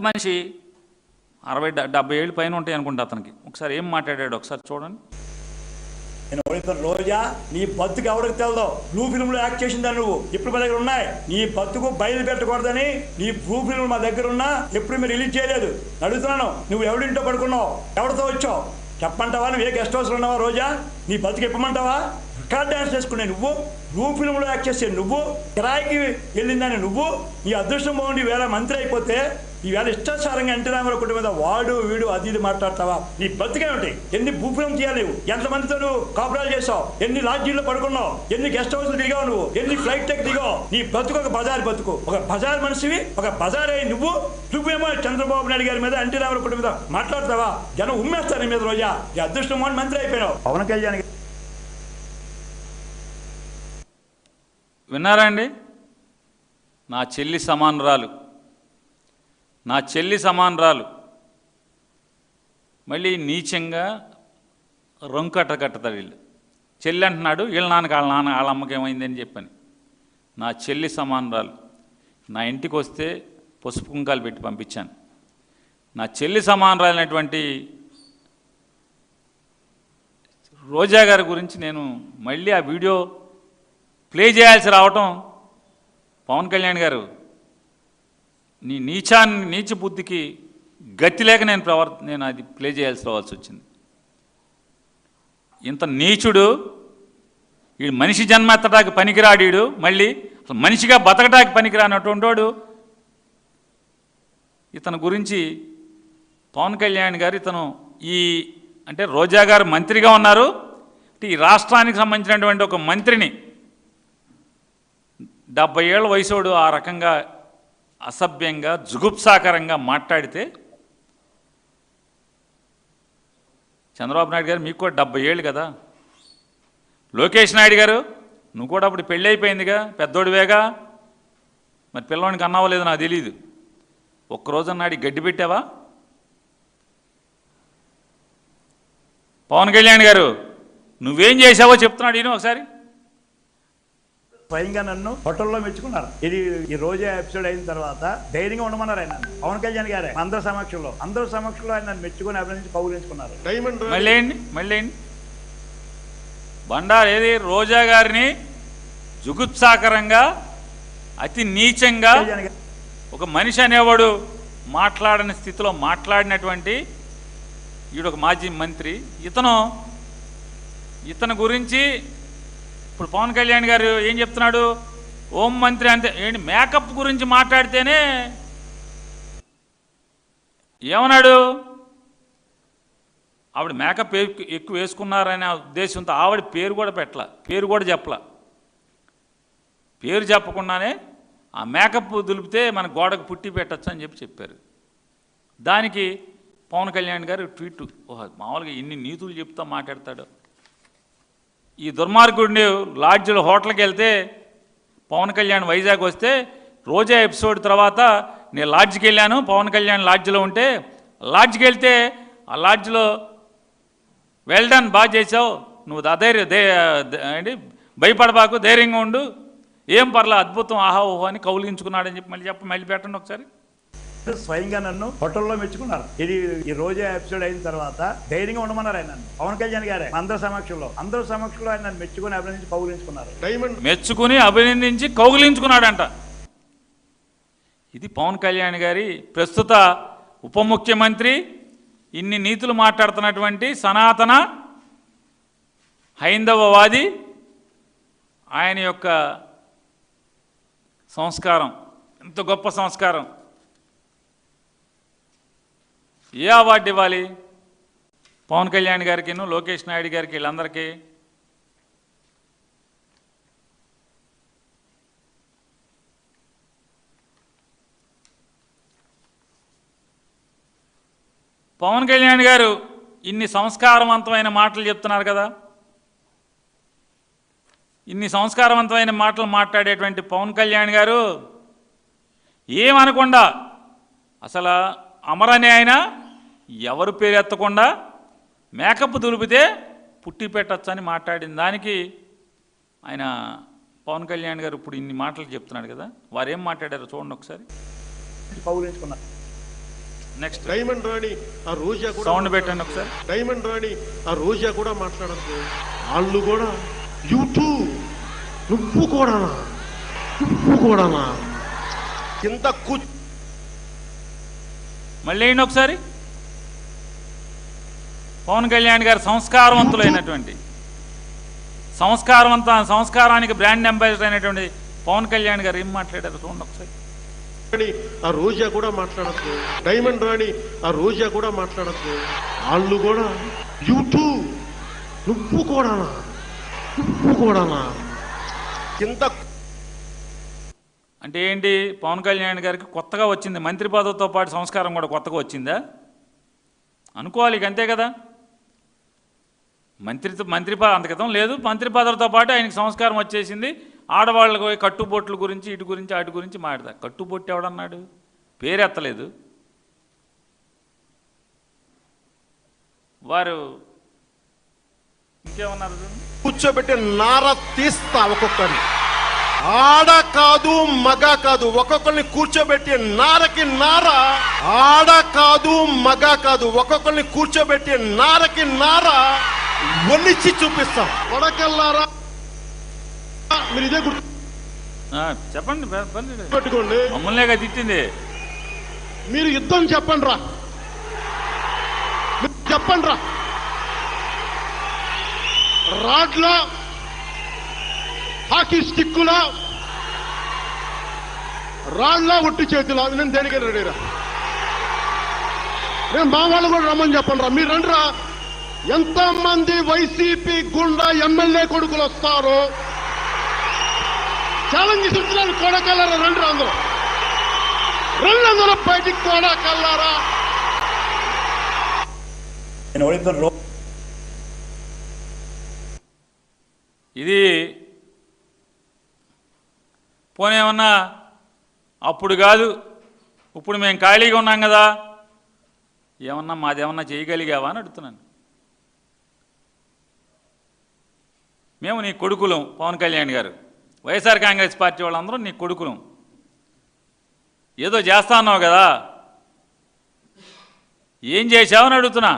మనిషి 60-70 ఏళ్ళు పైన ఉంటాయి అనుకుంటా అతనికి. ఒకసారి ఏం మాట్లాడాడు ఒకసారి చూడండి. నేను అడుగుతాను, రోజా నీ బతుకు ఎవరికి తెలదో? బ్లూ ఫిల్మ్లో యాక్ట్ చేసిందా నువ్వు? ఇప్పుడు మా దగ్గర ఉన్నాయి. నీ బతుకు బయలు పెట్టకూడదని నీ బ్లూ ఫిల్మ్ మా దగ్గర ఉన్నా ఎప్పుడు మీరు రిలీజ్ చేయలేదు. అడుగుతున్నాను, నువ్వు ఎవడింటో పడుకున్నావు? ఎవరితో వచ్చావు చెప్పమంటావా? నువ్వు ఏ గెస్ట్ హౌస్లో ఉన్నావా? రోజా నీ బతుకు ఇప్పమంటావా? రికార్డ్ డ్యాన్స్ చేసుకునే నువ్వు, బ్లూ ఫిల్మ్లో యాక్ట్ చేసే నువ్వు, కిరాయికి వెళ్ళిందని నువ్వు, నీ అదృష్టం బాగుండి ఈవేళ మంత్రి అయిపోతే ఈవేళ ఇష్టాచారంగా ఎన్టీ రామారావు కుటుంబం మీద వాడు వీడు అది ఇది మాట్లాడతావా? నీ బతుకేమిటి? ఎన్ని బ్లూ ఫిల్మ్ తీయాలి? ఎంతమందితో నువ్వు కాపురాలు చేసావు? ఎన్ని లాడ్జీల్లో పడుకున్నావు? ఎన్ని గెస్ట్ హౌస్లు దిగావు? నువ్వు ఎన్ని ఫ్లైట్ టెక్ దిగావు? నీ బతుకు ఒక బజార్ బతుకు. ఒక బజార్ మనిషివి, ఒక బజార్ అయ్యి నువ్వేమో చంద్రబాబు నాయుడు గారి మీద ఎన్టీ రామారావు కుటుంబం మీద మాట్లాడతావా? జనం ఉమ్మేస్తారు నీ మీద. రోజా ఈ అదృష్టం బాగుండి మంత్రి అయిపోయినావు. పవన్ కళ్యాణ్ విన్నారా అండి? నా చెల్లి సమానురాలు మళ్ళీ నీచంగా రొంకట్టగట్టతాడు. వీళ్ళు చెల్లి అంటున్నాడు, వీళ్ళ వాళ్ళ అమ్మకి ఏమైందని చెప్పని. నా చెల్లి సమానురాలు నా ఇంటికి వస్తే పసుపు కుంకాలు పెట్టి పంపించాను. నా చెల్లి సమానురాలైనటువంటి రోజా గారి గురించి నేను మళ్ళీ ఆ వీడియో ప్లే చేయాల్సి రావటం, పవన్ కళ్యాణ్ గారు నీ నీచ బుద్ధికి గతి లేక నేను అది ప్లే చేయాల్సి రావాల్సి వచ్చింది. ఇంత నీచుడు వీడు, మనిషి జన్మ ఎత్తడానికి పనికిరాడు. మళ్ళీ అసలు మనిషిగా బతకటానికి పనికిరానటువంటి వాడు. ఇతని గురించి పవన్ కళ్యాణ్ గారు అంటే రోజా గారు మంత్రిగా ఉన్నారు. ఈ రాష్ట్రానికి సంబంధించినటువంటి ఒక మంత్రిని 70 ఏళ్ళ వయసోడు ఆ రకంగా అసభ్యంగా జుగుప్సాకరంగా మాట్లాడితే, చంద్రబాబు నాయుడు గారు మీకు కూడా 70 ఏళ్ళు కదా, లోకేష్ నాయుడు గారు నువ్వు కూడా అప్పుడు పెళ్ళి అయిపోయిందిగా, పెద్దోడివేగా, మరి పిల్లవాడికి అన్నావలేదు నాకు తెలియదు. ఒక్కరోజు అన్నాడు గడ్డి పెట్టావా? పవన్ కళ్యాణ్ గారు నువ్వేం చేసావో చెప్తున్నాడు ఈయన ఒకసారి. స్వయంగా నన్ను హోటల్లో మెచ్చుకున్నారు. ఇది ఈ రోజా ఎపిసోడ్ అయిన తర్వాత ధైర్యంగా ఉండమన్నారు ఆయన. పవన్ కళ్యాణ్ గారే అందరి సమక్షంలో ఆయన నన్ను మెచ్చుకుని అభినందించి కౌగులించుకున్నారు. మళ్ళీ బండారు ఏది రోజా గారిని జుగుప్సాకరంగా అతి నీచంగా ఒక మనిషి అనేవాడు మాట్లాడని స్థితిలో మాట్లాడినటువంటి ఈడొక మాజీ మంత్రి. ఇతను గురించి ఇప్పుడు పవన్ కళ్యాణ్ గారు ఏం చెప్తున్నాడు? హోం మంత్రి అంతే ఏంటి మేకప్ గురించి మాట్లాడితేనే ఏమన్నాడు? ఆవిడ మేకప్ ఎక్కువ వేసుకున్నారనే ఉద్దేశంతో ఆవిడ పేరు కూడా చెప్పలా. పేరు చెప్పకుండానే ఆ మేకప్ దులిపితే మన గోడకు పుట్టి పెట్టచ్చు అని చెప్పారు. దానికి పవన్ కళ్యాణ్ గారు ట్వీట్, మామూలుగా ఇన్ని నీతులు చెప్తా మాట్లాడతాడు. ఈ దుర్మార్గుడిని లాడ్జ్లో హోటల్కి వెళ్తే పవన్ కళ్యాణ్ వైజాగ్ వస్తే రోజా ఎపిసోడ్ తర్వాత నేను లాడ్జ్కి వెళ్ళాను, పవన్ కళ్యాణ్ లాడ్జ్లో ఉంటే లాడ్జ్కి వెళ్తే ఆ లాడ్జ్లో వెల్ డన్ బాగా చేసావు, నువ్వు ఏంటి భయపడబాకు, ధైర్యంగా ఉండు, ఏం పర్లే అద్భుతం, ఆహా ఓహో అని కౌలించుకున్నాడని చెప్పి మళ్ళీ పెట్టండి ఒకసారి. స్వయంగా నన్ను హోటల్లో మెచ్చుకున్నారు. ఇది ఈ రోజా ఎపిసోడ్ అయిన తర్వాత ధైర్యంగా ఉండమన్నారు ఆయన. పవన్ కళ్యాణ్ గారే అందరి సమక్షంలో ఆయన నన్ను మెచ్చుకుని అభినందించి కౌగులించుకున్నాడంట. ఇది పవన్ కళ్యాణ్ గారి ప్రస్తుత ఉప ముఖ్యమంత్రి, ఇన్ని నీతులు మాట్లాడుతున్నటువంటి సనాతన హైందవవాది, ఆయన యొక్క సంస్కారం ఎంత గొప్ప సంస్కారం. ఏ అవార్డు ఇవ్వాలి పవన్ కళ్యాణ్ గారికి, లోకేష్ నాయుడు గారికి, వీళ్ళందరికీ? పవన్ కళ్యాణ్ గారు ఇన్ని సంస్కారవంతమైన మాటలు చెప్తున్నారు కదా, ఇన్ని సంస్కారవంతమైన మాటలు మాట్లాడేటువంటి పవన్ కళ్యాణ్ గారు ఏమనకుండా అసలు అమరని ఆయన ఎవరు పేరు ఎత్తకుండా మేకప్ దులిపితే పుట్టి పెట్టచ్చు అని మాట్లాడిన దానికి ఆయన పవన్ కళ్యాణ్ గారు ఇప్పుడు ఇన్ని మాటలు చెప్తున్నాడు కదా, వారు ఏం మాట్లాడారో చూడండి ఒకసారి. నెక్స్ట్ డైమండ్ రాణి ఆ రోజా కూడా సౌండ్ పెట్టండి ఒకసారి. డైమండ్ రాణి ఆ రోజా కూడా మాట్లాడద్దు. వాళ్ళు కూడా యూట్యూబ్ నువ్వు కూడానా కింద మళ్ళీ ఏంటి ఒకసారి. పవన్ కళ్యాణ్ గారు సంస్కారవంతులైనటువంటి సంస్కారానికి బ్రాండ్ అంబాసిడర్ అయినటువంటి పవన్ కళ్యాణ్ గారు ఏం మాట్లాడారు చూడండి ఒకసారి. ఆ రోజా కూడా మాట్లాడద్దు. డైమండ్ రాణి ఆ రోజా కూడా మాట్లాడద్దు. వాళ్ళు కూడా యూట్యూబ్ నువ్వు కూడానా కింద. అంటే ఏంటి, పవన్ కళ్యాణ్ గారికి కొత్తగా వచ్చింది మంత్రి పదవితో పాటు సంస్కారం కూడా కొత్తగా వచ్చిందా అనుకోవాలి. ఇక అంతే కదా, అంత క్రితం లేదు. మంత్రి పదవితో పాటు ఆయనకి సంస్కారం వచ్చేసింది. ఆడవాళ్ళకు కట్టుబొట్ల గురించి ఇటు గురించి అటు గురించి మాట్లాడతా. కట్టుబొట్టు ఎవడన్నాడు, పేరెత్తలేదు. వారు ఇంకేమన్నారు, కూర్చోబెట్టి నార తీస్తా ఒక్కొక్కరిని. ఆడ కాదు మగ కాదు, ఒక్కొక్కరిని కూర్చోబెట్టి నారకి నార. ఆడ కాదు మగ కాదు, ఒక్కొక్కరిని కూర్చోబెట్టి నారకి నార ఒలిచి చూపిస్తాం. కొడకల్లారా మీరు ఇదే గుర్తు చెప్పండి, పెట్టుకోండి. మమ్మల్నేగా తిట్టింది. మీరు యుద్ధం చెప్పండి రా, రాడ్ల హాకీ స్టిక్కుల రాళ్ళ ఒట్టి చేతుల నేను దేనికైనా రెడీరా. నేను మా వాళ్ళు కూడా రమ్మని చెప్పండి రా, మీరు రండి రా. ఎంతమంది వైసీపీ గుండా ఎమ్మెల్యే కొడుకులు వస్తారో ఛాలెంజ్ ఇస్తున్నాను. కొడకల్లారా రండి రా, అందరూ బయటికి కొడకల్లారా. ఇది పోనీ ఏమన్నా అప్పుడు కాదు, ఇప్పుడు మేము ఖాళీగా ఉన్నాం కదా, ఏమన్నా మాదేమన్నా చేయగలిగావా అని అడుగుతున్నాను. మేము నీ కొడుకులం, పవన్ కళ్యాణ్ గారు, వైఎస్ఆర్ కాంగ్రెస్ పార్టీ వాళ్ళందరూ నీ కొడుకులం. ఏదో చేస్తా అన్నావు కదా, ఏం చేశావని అడుగుతున్నా.